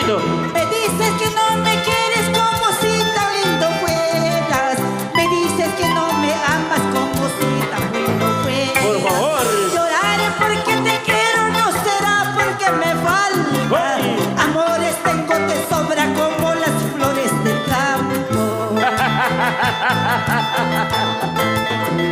Chito. Me dices que no me quieres como si tan lindo fueras. Me dices que no me amas como si tan bueno fueras. Por favor. Lloraré porque te quiero, no será porque me falta. Ay. Amores tengo de sobra como las flores del campo.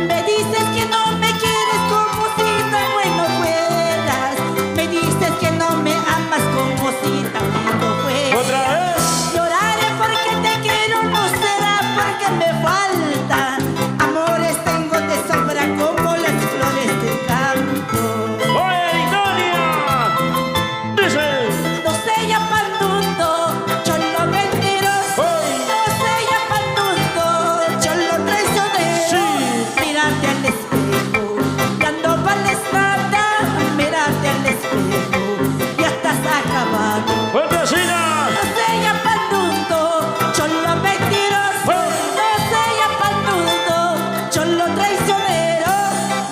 Me dices que no me quieres como si tan bueno fueras. Me dices que no me amas como si tan lindo fueras. Otra vez. Lloraré porque te quiero, no será porque me falta. Amores tengo de sobra como las flores del campo. Oye, Victoria. Dice. No sea pandundo, cholo mentiroso. Ay. No sea pandundo, cholo traicionero. Sí. Mírate al espejo, ya no vales nada. Mírate al espejo, ya estás acabado. ¡Fuertecina! No sea pandundo, cholo mentiroso. No sea pandundo, cholo traicionero.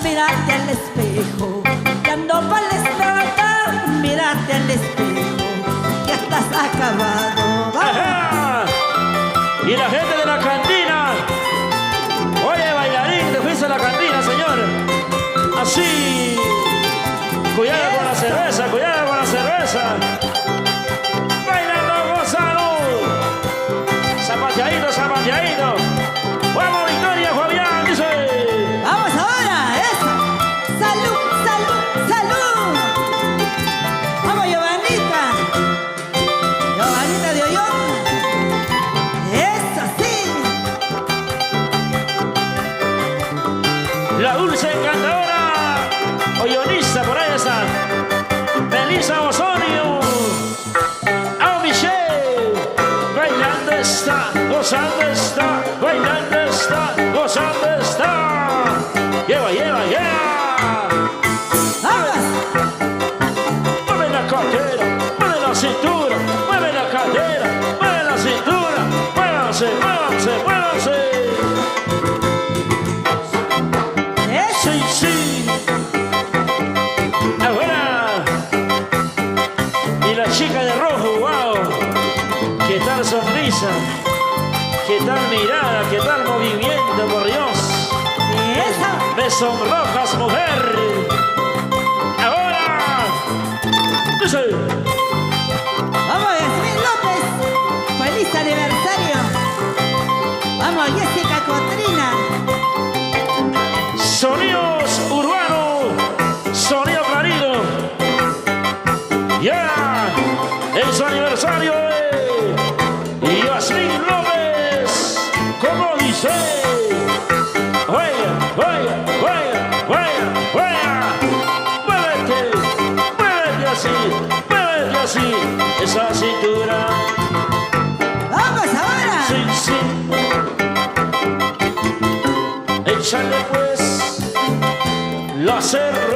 Mírate al espejo, ya no vales nada. Mírate al espejo, ya estás acabado. ¡Vamos! Ajá. Y la gente de la cantina. Oye, bailarín, te fuiste a la cantina, señor. Así. Cuidado con la cerveza, cuidado con la cerveza. Bailando, gozando. Zapateadito, zapateadito. Vamos, Victoria, Fabián, dice. ¡Vamos ahora! ¡Esa! ¡Salud, salud, salud! ¡Vamos, Giovanita! ¡Giovanita de Ollón! ¡Eso sí! La dulce encantadora. Ollonista, por ahí está. Melissa Osorio. A Michelle. Bailando está, gozando está, bailando está, gozando está. Lleva, lleva, lleva. ¡Vamos! Mueve la cadera, mueve la cintura, mueve la cadera, mueve la cintura. Muévanse, muévanse, muévanse. ¡Eso! Sí, sí. Ahora. Y la chica de rojo, wow. ¿Qué tal sonrisa? ¿Qué tal mirada? ¿Qué tal movimiento, por Dios? ¡Eso! Me sonrojas, mujer. Ahora. Dice. ¡Vamos, Yasmín López! ¡Feliz aniversario! ¡Vamos, Jessica Cotrina! Sonidos urbanos. Sonido clarito. Ya. En su aniversario. Y Yasmín López. ¿Cómo dice? Juega, juega, juega, juega, juega. Muévete, muévete así, muévete así. Esa cintura. ¡Vamos ahora! Sí, sí. Échale pues la cerra.